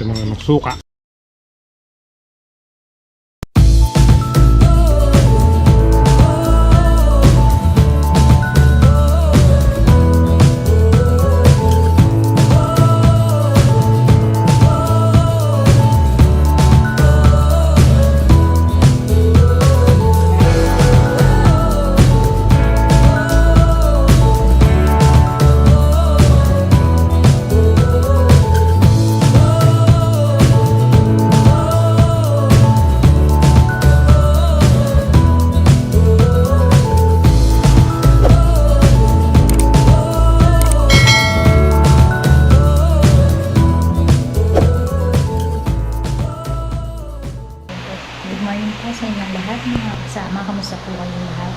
natin mga suka. Good morning po sa inyong lahat, mga kasama. Kamusta po kayong lahat?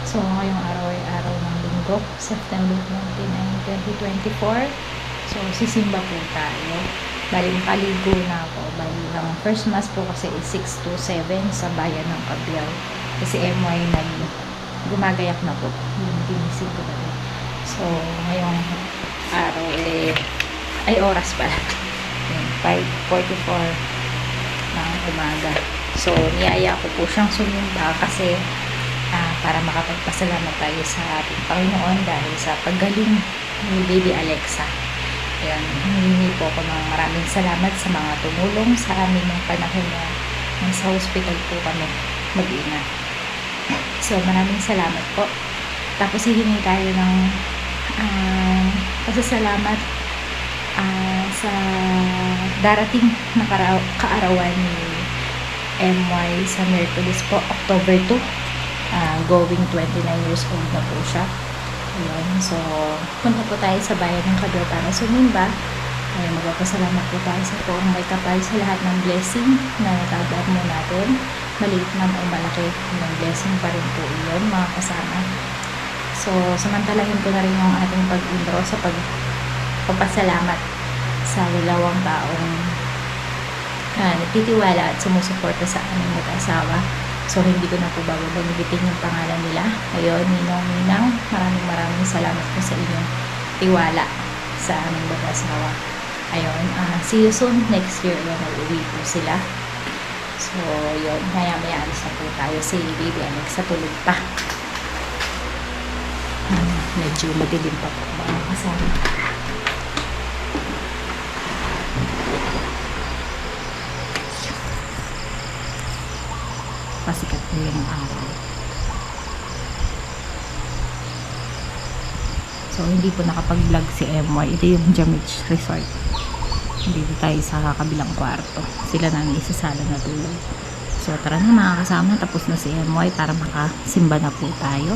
So, ngayong araw ay araw ng linggo, September 29, 2024. So, sisimba po tayo. Bali, kaligo na ako. Bali, ang first mass po kasi is 6 to 7 sa bayan ng Cabiao. Kasi MY gumagayak na po. Yung ginising ko na rin. So, ngayong araw ay oras pala. 5:44 ng umaga. So, niyaya ko po siyang sumimba kasi para makapagpasalamat tayo sa ating Panginoon dahil sa paggaling ni Baby Alexa. Ayan, humingi po ako ng maraming salamat sa mga tumulong sa amin ng panahon na nasa hospital po kami mag-ina. So, maraming salamat po. Tapos, hihingi tayo ng pasasalamat sa darating na kaarawan ni MY sa Miraculous po, October 2. Going 29 years old na po siya. Ayan, so punta po tayo sa bayan ng Cabiao para sumimba. Ay, magpapasalamat po tayo sa po ang may kapal sa lahat ng blessing na natagad mo natin. Maliit man o malaki, yung blessing pa rin po yun, mga kasama. So, samantalahin ko na rin yung ating pag-intro sa pagpapasalamat sa dalawang taong nagtitiwala at sumusuporta sa aming mag-asawa. So, hindi ko na po babanggitin yung pangalan nila. Ayun, Ninong, maraming salamat po sa inyong tiwala sa aming mag-asawa. Ayun, see you soon. Next year, mag-uwi po sila. So, yun, maya-maya alis na po tayo. Si Baby Alexa tulog pa. Medyo madilim pa po mga kasama. Pasikat po yung araw. So, hindi po nakapag-vlog si MY. Ito yung Jamich Resort. Dito tayo sa kabilang kwarto. Sila na isasala na tulog. So, tara na mga kasama. Tapos na si MY para makasimba na po tayo.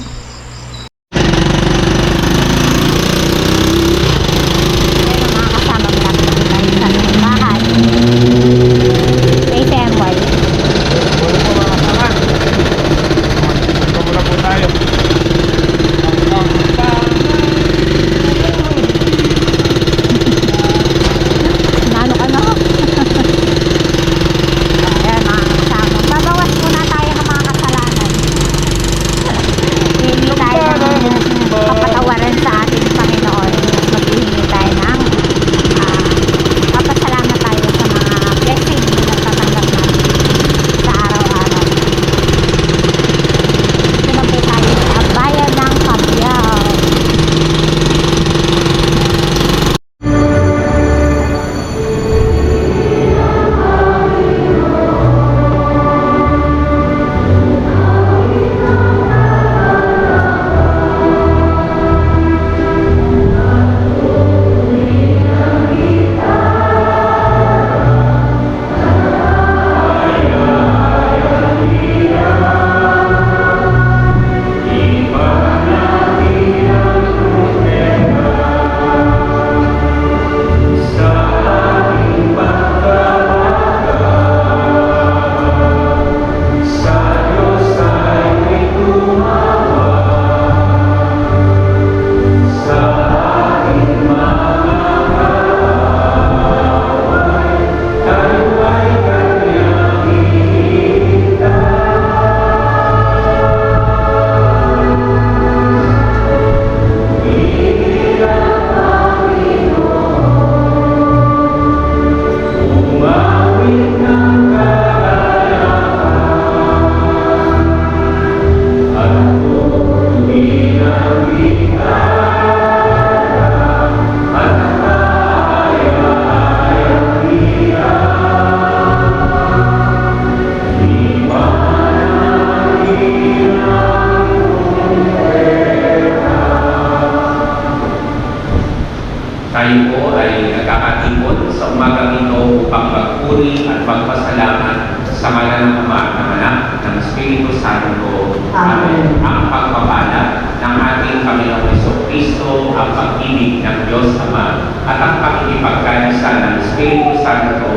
upang magpuri at magpasalamat sa ngalan ng Ama, ng Anak, ng Espiritu Santo. Amen. Ang pagpapala ng ating Panginoong Jesucristo, ang pag-ibig ng Diyos Ama, at ang pakikipagkaisa ng Espiritu Santo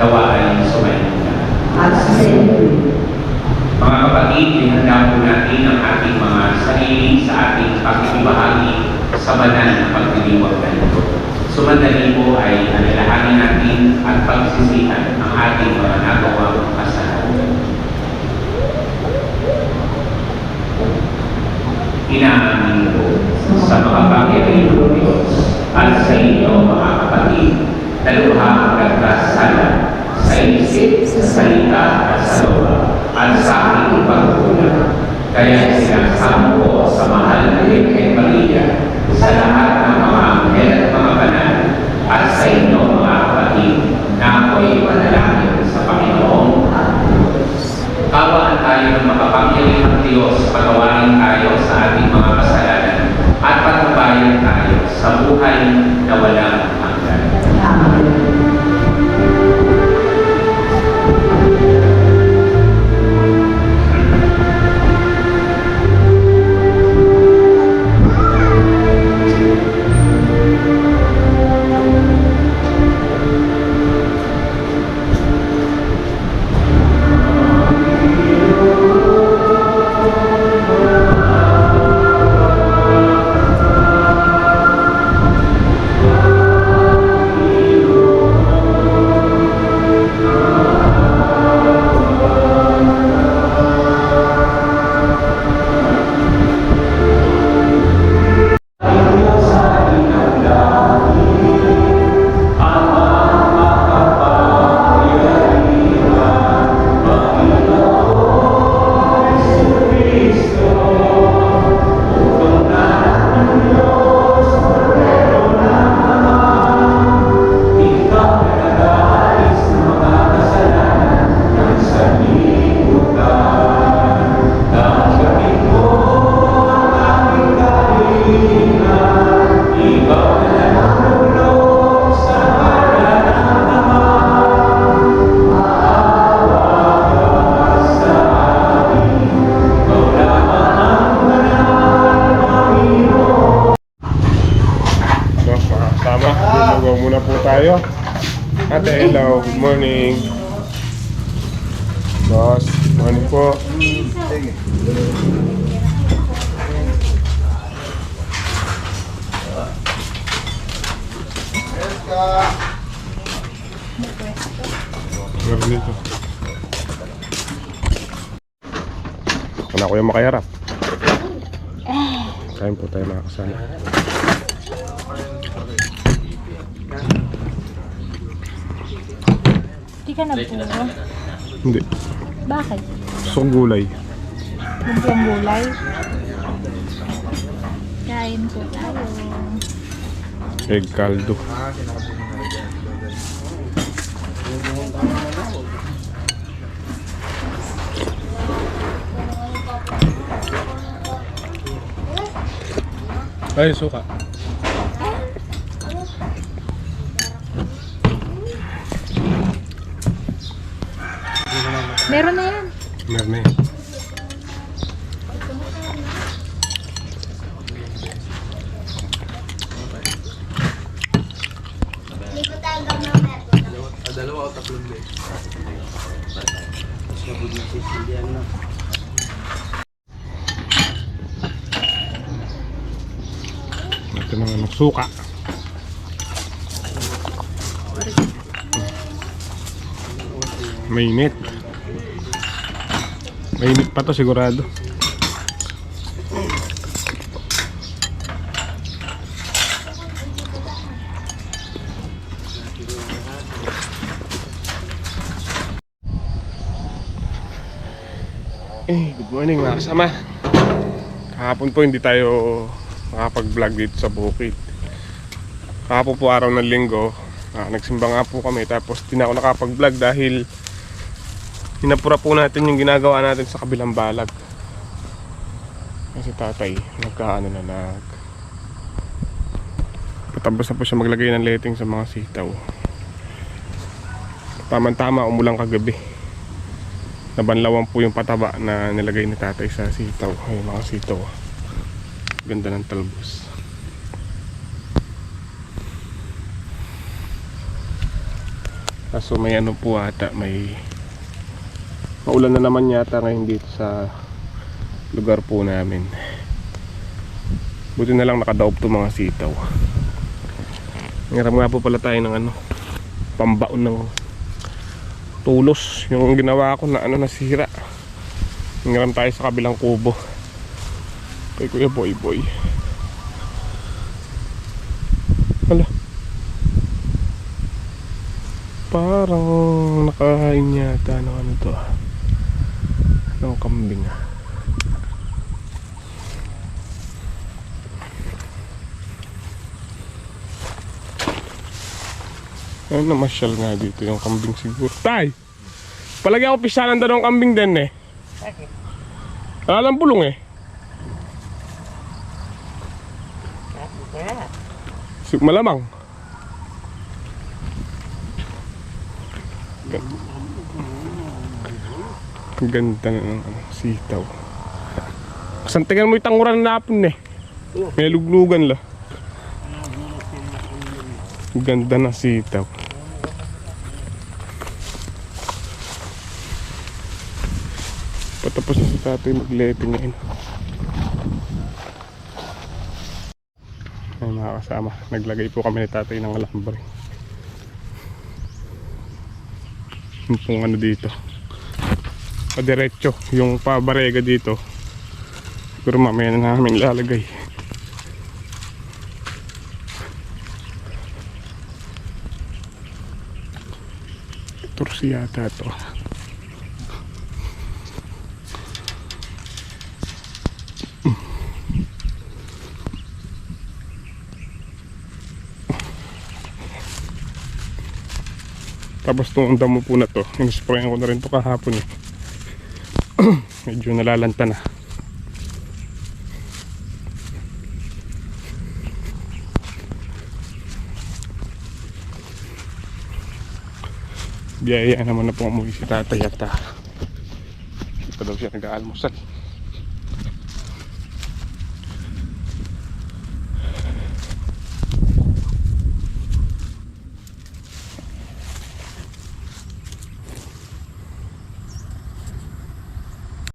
nawa ay sumainyo. At sa Mga kapatid, ihanda po natin ang ating mga sarili sa ating pakikibahagi sa banal na pagdiriwang na ito. Sumandali po ay alalahanin natin at pagsisihan ang ating mga nagawang kasalanan. Inaamin ko sa makapangyarihang Diyos at sa inyo mga kapatid na luhang nagkasala sa isip, sa salita at sa loob at sa aking pagkulang. Kaya sinasama ko sa mahal na Birhen Maria, sa lahat ng mga anghel at mga banal, at sa inyo mga kapatid, na ako'y manalangin sa Panginoong Kawaan tayo ng makapangyarihang Diyos, patawarin tayo sa ating mga kasalanan, at patubayan tayo sa buhay na walang hanggan. Muna po tayo. Ate, hello. Good morning. Boss, morning po. Meron dito. Ako na kuya makaharap. Kain po tayo mga kasama. Hindi ka na po. Hindi. Bakit? Gusto kong gulay. Lumpiang gulay. Kain po tayo. Egg caldo. Ay, suka. Meron na yan. Meron na yan. Dalawa o tatlong day. Mas mabud na sisilyan na. Ito mga ano, suka. Mainit. Mainit pa to sigurado. Good morning mga kasama. Kahapon po hindi tayo makapag-vlog dito sa bukid. Kahapon po araw ng linggo, nagsimba nga po kami, tapos di na ako nakapag-vlog dahil hinapura po natin yung ginagawa natin sa kabilang balag. Kasi tatay nagkaano na patapos na po siya maglagay ng letting sa mga sitaw. Tama-tama umulang kagabi. Nabanlawan po yung pataba na nilagay ni tatay sa sitaw. Ay, mga sitaw. Ganda ng talbos. Kaso may ano po ata, may maulan na naman yata ngayon dito sa lugar po namin. Buti na lang nakadaob to mga sitaw. Ngiram nga po pala tayo ng ano, pambaon ng tulos. Yung ginawa ko na ano, nasira. Ngiram tayo sa kabilang kubo kay Kuya Boy Boy. Hala, parang nakahain yata ng ano to, ng kambing. Ayun, namasyal nga dito yung kambing siguro. Tay! Palagi ako pisalan daw ng kambing din eh. Wala lang pulong eh. Malamang. Ang ganda ng sitaw. Santingan mo yung tanguran na napon eh. May luglugan la. Ang ganda ng sitaw. Patapos na si tatay mag-letting ngayon. Ay mga kasama, naglagay po kami ni tatay ng alambre. Yung pong ano dito, padiretso, yung pabarega dito. Pero mamaya na namin ilalagay. Tursi yata ito. Tapos itong damo po na to, inisprayan ko na rin to kahapon eh. Medyo nalalanta na. Biyaya naman na po umuwi si tatay at ito daw siya nag-aalmusal.